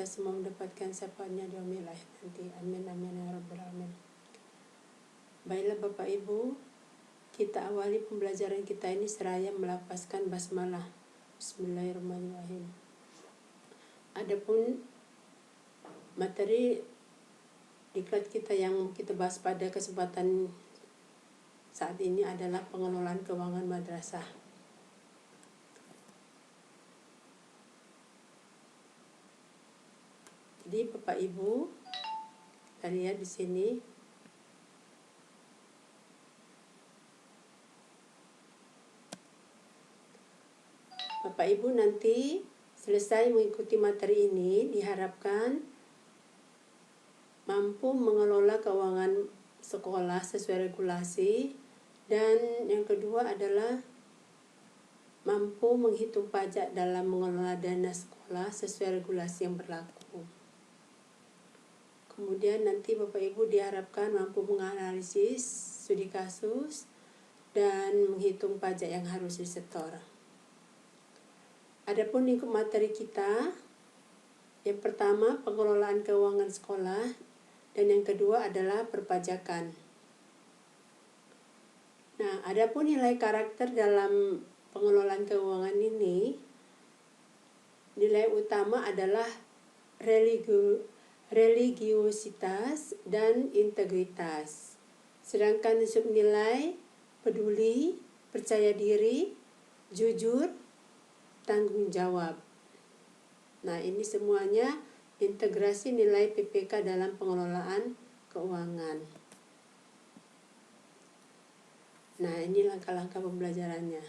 kita semua mendapatkan syafaatnya di yaumil akhir nanti. Amin amin ya rabbal alamin. Baiklah Bapak Ibu, kita awali pembelajaran kita ini seraya melafazkan basmalah. Bismillahirrahmanirrahim. Adapun materi diklat kita yang kita bahas pada kesempatan saat ini adalah pengelolaan keuangan madrasah. Jadi Bapak Ibu, kita lihat di sini. Bapak Ibu nanti selesai mengikuti materi ini diharapkan mampu mengelola keuangan sekolah sesuai regulasi, dan yang kedua adalah mampu menghitung pajak dalam mengelola dana sekolah sesuai regulasi yang berlaku. Kemudian nanti Bapak Ibu diharapkan mampu menganalisis studi kasus dan menghitung pajak yang harus disetor. Adapun lingkup materi kita, yang pertama pengelolaan keuangan sekolah dan yang kedua adalah perpajakan. Nah, adapun nilai karakter dalam pengelolaan keuangan ini, nilai utama adalah religiositas dan integritas. Sedangkan subnilai peduli, percaya diri, jujur, tanggung jawab. Nah, ini semuanya integrasi nilai PPK dalam pengelolaan keuangan. Nah, ini langkah-langkah pembelajarannya.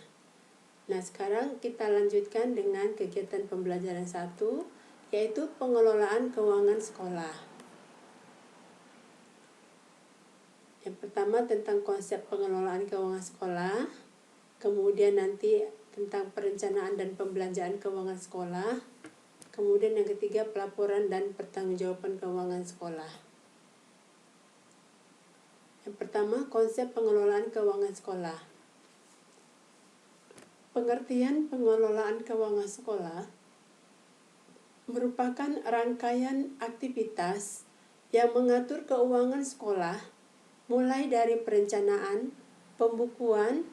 Nah, sekarang kita lanjutkan dengan kegiatan pembelajaran 1, yaitu pengelolaan keuangan sekolah. Yang pertama tentang konsep pengelolaan keuangan sekolah, kemudian nanti tentang perencanaan dan pembelanjaan keuangan sekolah, kemudian yang ketiga pelaporan dan pertanggungjawaban keuangan sekolah. Yang pertama, konsep pengelolaan keuangan sekolah. Pengertian pengelolaan keuangan sekolah merupakan rangkaian aktivitas yang mengatur keuangan sekolah mulai dari perencanaan, pembukuan,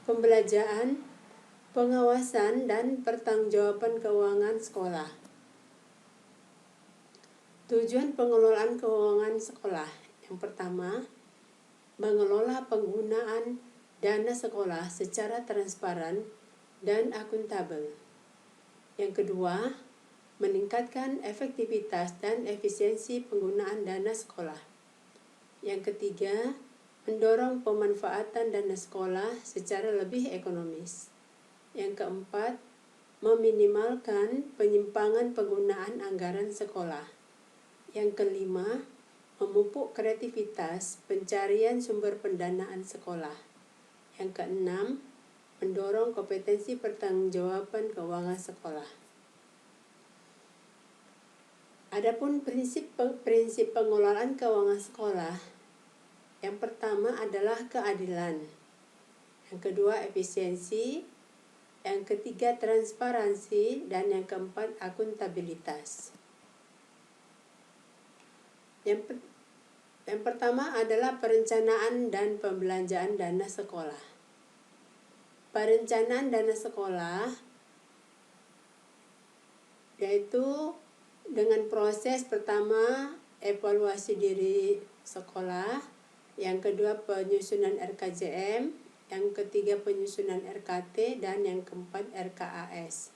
pembelanjaan, pengawasan, dan pertanggungjawaban keuangan sekolah. Tujuan pengelolaan keuangan sekolah. Yang pertama, mengelola penggunaan dana sekolah secara transparan dan akuntabel. Yang kedua, meningkatkan efektivitas dan efisiensi penggunaan dana sekolah. Yang ketiga, mendorong pemanfaatan dana sekolah secara lebih ekonomis. Yang keempat, meminimalkan penyimpangan penggunaan anggaran sekolah. Yang kelima, memupuk kreativitas pencarian sumber pendanaan sekolah. Yang keenam, mendorong kompetensi pertanggungjawaban keuangan sekolah. Adapun prinsip pengelolaan keuangan sekolah, yang pertama adalah keadilan. Yang kedua, efisiensi. Yang ketiga, transparansi. Dan yang keempat, akuntabilitas. Yang pertama adalah perencanaan dan pembelanjaan dana sekolah. Perencanaan dana sekolah yaitu dengan proses pertama evaluasi diri sekolah, yang kedua penyusunan RKJM, yang ketiga penyusunan RKT, dan yang keempat RKAS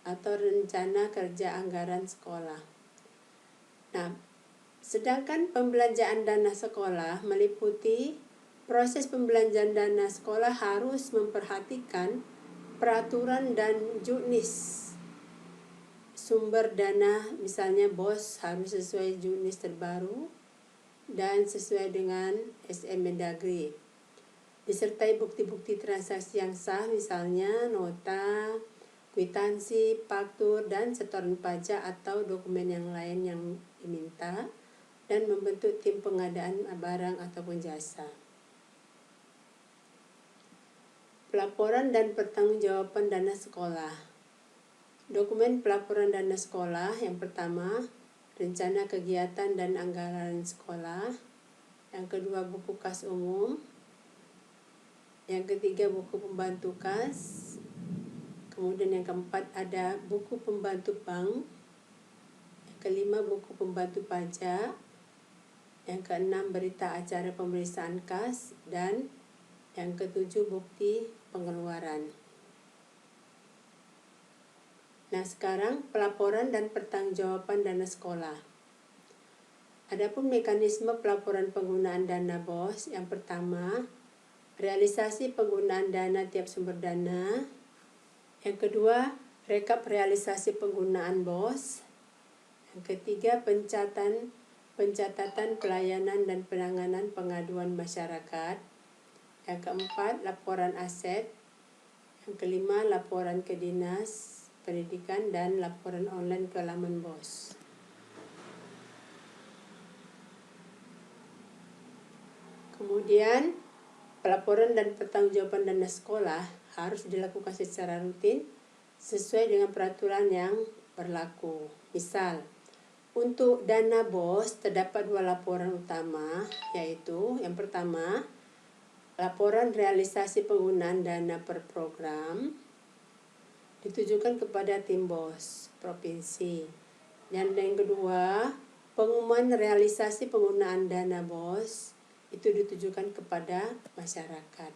atau rencana kerja anggaran sekolah. Nah, sedangkan pembelanjaan dana sekolah meliputi proses pembelanjaan dana sekolah harus memperhatikan peraturan dan juknis sumber dana, misalnya BOS harus sesuai juknis terbaru dan sesuai dengan SM Mendagri. Disertai bukti-bukti transaksi yang sah, misalnya nota, kwitansi, faktur, dan setoran pajak atau dokumen yang lain yang diminta, dan membentuk tim pengadaan barang ataupun jasa. Pelaporan dan pertanggungjawaban dana sekolah. Dokumen pelaporan dana sekolah yang pertama, rencana kegiatan dan anggaran sekolah. Yang kedua, buku kas umum. Yang ketiga, buku pembantu kas. Kemudian yang keempat ada buku pembantu bank. Yang kelima, buku pembantu pajak. Yang keenam, berita acara pemeriksaan kas. Dan yang ketujuh, bukti pengeluaran. Nah, sekarang pelaporan dan pertanggungjawaban dana sekolah. Adapun mekanisme pelaporan penggunaan dana BOS, yang pertama, realisasi penggunaan dana tiap sumber dana. Yang kedua, rekap realisasi penggunaan BOS. Yang ketiga, pencatatan pelayanan dan penanganan pengaduan masyarakat. Yang keempat, laporan aset. Yang kelima, laporan ke dinas pendidikan dan laporan online ke laman BOS. Kemudian, pelaporan dan pertanggungjawaban dana sekolah harus dilakukan secara rutin sesuai dengan peraturan yang berlaku. Misal, untuk dana BOS terdapat dua laporan utama, yaitu yang pertama, laporan realisasi penggunaan dana per program ditujukan kepada tim BOS provinsi. Dan yang kedua, pengumuman realisasi penggunaan dana BOS itu ditujukan kepada masyarakat.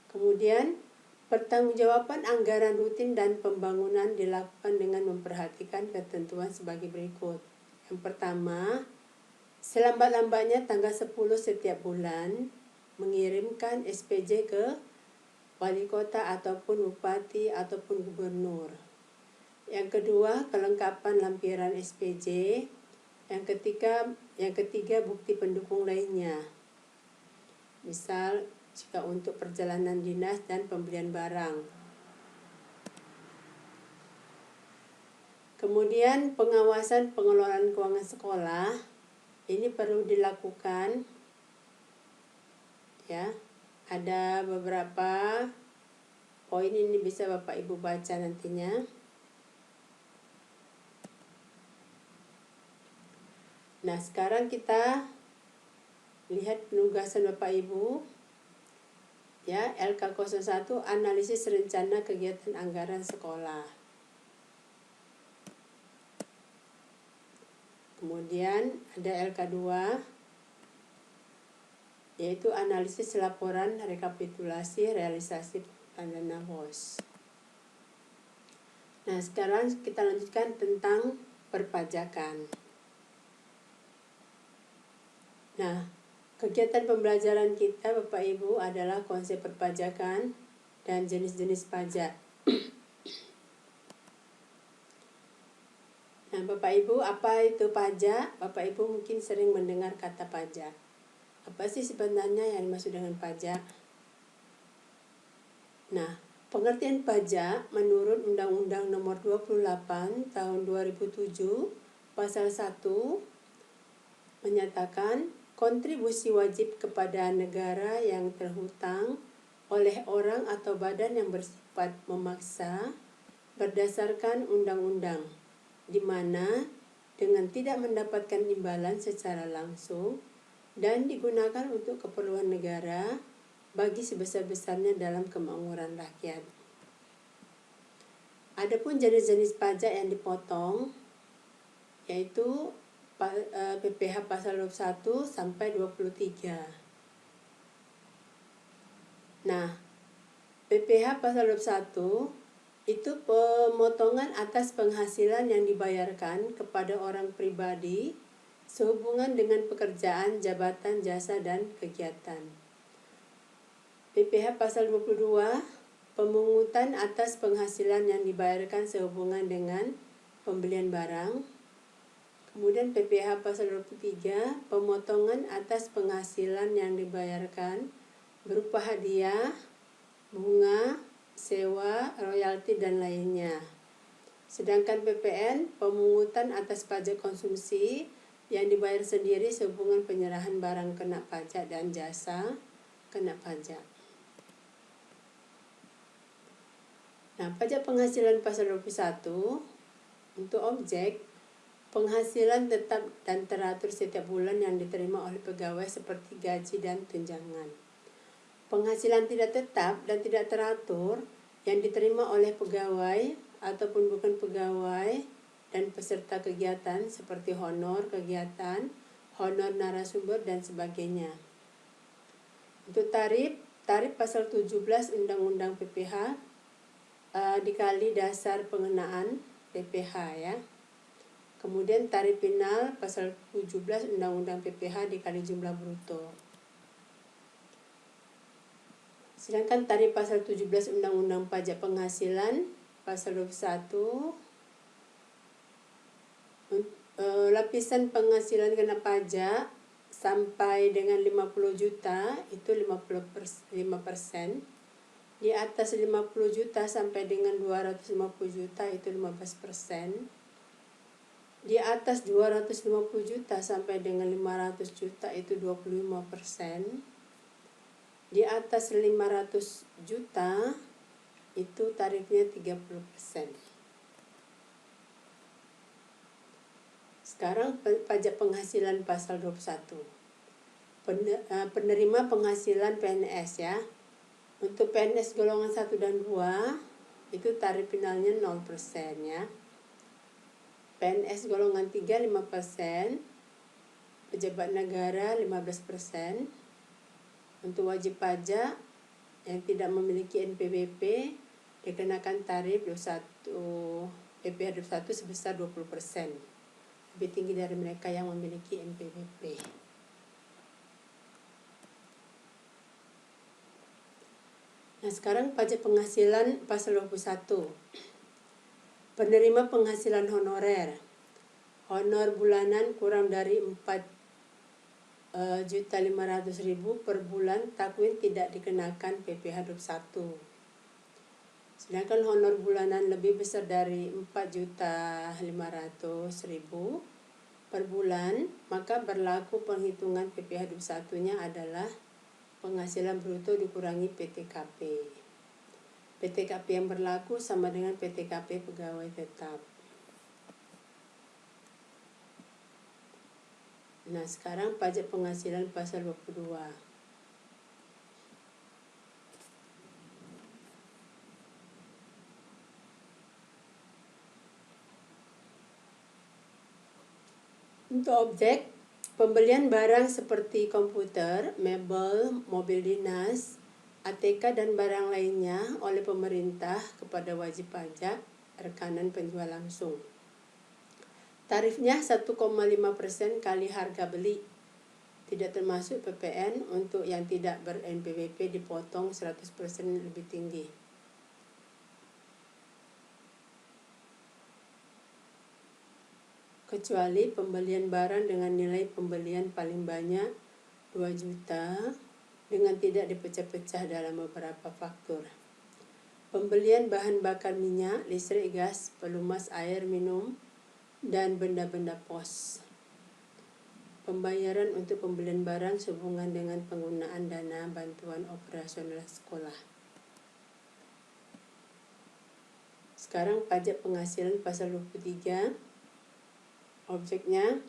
Kemudian, pertanggungjawaban anggaran rutin dan pembangunan dilakukan dengan memperhatikan ketentuan sebagai berikut. Yang pertama, selambat-lambatnya tanggal 10 setiap bulan mengirimkan SPJ ke wali kota ataupun bupati ataupun gubernur. Yang kedua, kelengkapan lampiran SPJ. Yang ketiga, bukti pendukung lainnya. Misal, jika untuk perjalanan dinas dan pembelian barang. Kemudian, pengawasan pengelolaan keuangan sekolah ini perlu dilakukan. Ya, ada beberapa poin ini bisa Bapak Ibu baca nantinya. Nah, sekarang kita lihat penugasan Bapak Ibu. Ya, LK01 analisis rencana kegiatan anggaran sekolah. Kemudian ada LK2 yaitu analisis laporan rekapitulasi realisasi dana BOS. Nah, sekarang kita lanjutkan tentang perpajakan. Nah, kegiatan pembelajaran kita Bapak Ibu adalah konsep perpajakan dan jenis-jenis pajak. Nah, Bapak Ibu, apa itu pajak? Bapak Ibu mungkin sering mendengar kata pajak. Apa sih sebenarnya yang dimaksud dengan pajak? Nah, pengertian pajak menurut Undang-Undang Nomor 28 Tahun 2007 Pasal 1 menyatakan kontribusi wajib kepada negara yang terhutang oleh orang atau badan yang bersifat memaksa berdasarkan undang-undang, di mana dengan tidak mendapatkan imbalan secara langsung dan digunakan untuk keperluan negara bagi sebesar-besarnya dalam kemakmuran rakyat. Adapun jenis-jenis pajak yang dipotong yaitu PPh pasal 21 sampai 23. Nah, PPh pasal 21 itu pemotongan atas penghasilan yang dibayarkan kepada orang pribadi sehubungan dengan pekerjaan, jabatan, jasa, dan kegiatan. PPh pasal 22, pemungutan atas penghasilan yang dibayarkan sehubungan dengan pembelian barang. Kemudian PPh pasal 23, pemotongan atas penghasilan yang dibayarkan berupa hadiah, bunga, sewa, royalti, dan lainnya. Sedangkan PPN, pemungutan atas pajak konsumsi yang dibayar sendiri sehubungan penyerahan barang kena pajak dan jasa kena pajak. Nah, pajak penghasilan pasal 21 untuk objek penghasilan tetap dan teratur setiap bulan yang diterima oleh pegawai seperti gaji dan tunjangan. Penghasilan tidak tetap dan tidak teratur yang diterima oleh pegawai ataupun bukan pegawai dan peserta kegiatan seperti honor kegiatan, honor narasumber dan sebagainya. Untuk tarif pasal 17 Undang-Undang PPh dikali dasar pengenaan PPh ya. Kemudian tarif final pasal 17 Undang-Undang PPh dikali jumlah bruto. Sedangkan tarif pasal 17 Undang-Undang Pajak Penghasilan pasal 21 lapisan penghasilan kena pajak sampai dengan 50 juta itu 5%. Di atas 50 juta sampai dengan 250 juta itu 15%. Di atas 250 juta sampai dengan 500 juta itu 25%. Di atas 500 juta itu tarifnya 30%. Sekarang pajak penghasilan pasal 21. Penerima penghasilan PNS ya. Untuk PNS golongan 1 dan 2 itu tarif finalnya 0% ya. PNS golongan 3 5%, pejabat negara 15%. Untuk wajib pajak yang tidak memiliki NPWP dikenakan tarif 21 PPh 21 sebesar 20%. Lebih tinggi dari mereka yang memiliki NPWP. Nah, sekarang pajak penghasilan pasal 21. Penerima penghasilan honorer. Honor bulanan kurang dari 4.500.000 per bulan takwin tidak dikenakan PPh 21. Sedangkan honor bulanan lebih besar dari 4.500.000 per bulan, maka berlaku penghitungan PPh 21-nya adalah penghasilan bruto dikurangi PTKP. PTKP yang berlaku sama dengan PTKP pegawai tetap. Nah, sekarang pajak penghasilan pasal 22. Untuk objek, pembelian barang seperti komputer, mebel, mobil dinas, ATK dan barang lainnya oleh pemerintah kepada wajib pajak rekanan penjual langsung. Tarifnya 1,5% kali harga beli. Tidak termasuk PPN untuk yang tidak ber-NPWP dipotong 100% lebih tinggi. Kecuali pembelian barang dengan nilai pembelian paling banyak 2 juta dengan tidak dipecah-pecah dalam beberapa faktur. Pembelian bahan bakar minyak, listrik, gas, pelumas air minum, dan benda-benda pos. Pembayaran untuk pembelian barang sehubungan dengan penggunaan dana bantuan operasional sekolah. Sekarang pajak penghasilan pasal 23. Objeknya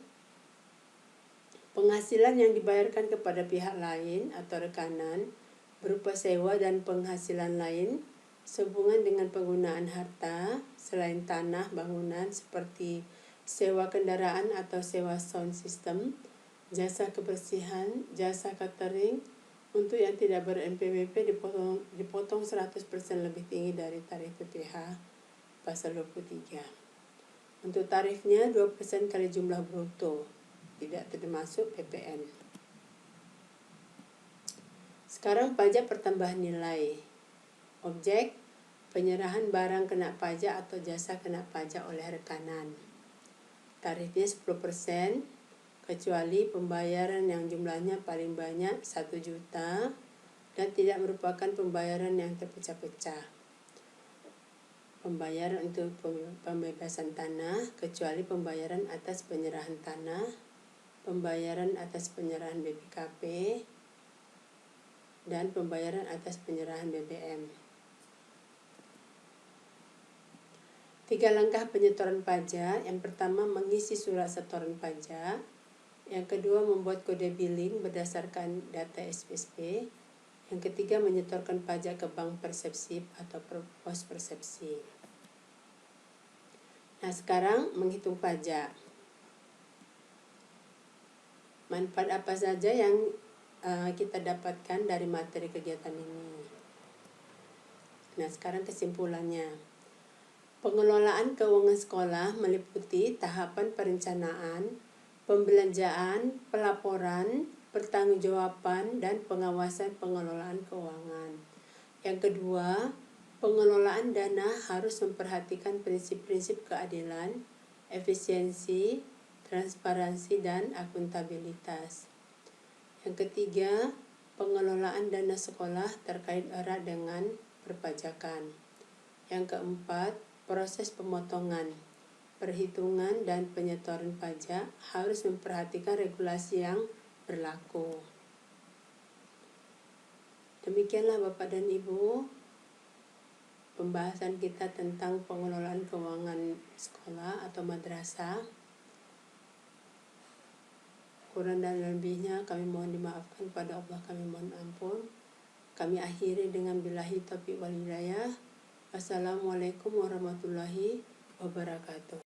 penghasilan yang dibayarkan kepada pihak lain atau rekanan berupa sewa dan penghasilan lain sehubungan dengan penggunaan harta selain tanah bangunan seperti sewa kendaraan atau sewa sound system, jasa kebersihan, jasa catering untuk yang tidak ber-NPWP dipotong 100% lebih tinggi dari tarif PPh pasal 23. Untuk tarifnya 2% kali jumlah bruto, tidak termasuk PPN. Sekarang pajak pertambahan nilai. Objek, penyerahan barang kena pajak atau jasa kena pajak oleh rekanan. Tarifnya 10% kecuali pembayaran yang jumlahnya paling banyak 1 juta dan tidak merupakan pembayaran yang terpecah-pecah. Pembayaran untuk pembebasan tanah kecuali pembayaran atas penyerahan tanah, pembayaran atas penyerahan BPKP, dan pembayaran atas penyerahan BBM. 3 langkah penyetoran pajak. Yang pertama, mengisi surat setoran pajak. Yang kedua, membuat kode billing berdasarkan data SPSP. Yang ketiga, menyetorkan pajak ke bank persepsi atau pos persepsi. Nah, sekarang menghitung pajak. Manfaat apa saja yang kita dapatkan dari materi kegiatan ini? Nah, sekarang kesimpulannya. Pengelolaan keuangan sekolah meliputi tahapan perencanaan, pembelanjaan, pelaporan, pertanggungjawaban, dan pengawasan pengelolaan keuangan. Yang kedua, pengelolaan dana harus memperhatikan prinsip-prinsip keadilan, efisiensi, transparansi, dan akuntabilitas. Yang ketiga, pengelolaan dana sekolah terkait erat dengan perpajakan. Yang keempat, proses pemotongan, perhitungan, dan penyetoran pajak harus memperhatikan regulasi yang berlaku. Demikianlah Bapak dan Ibu, pembahasan kita tentang pengelolaan keuangan sekolah atau madrasah. Kurang dan lebihnya kami mohon dimaafkan, pada Allah kami mohon ampun. Kami akhiri dengan billahi taufiq wal hidayah. Wassalamualaikum warahmatullahi wabarakatuh.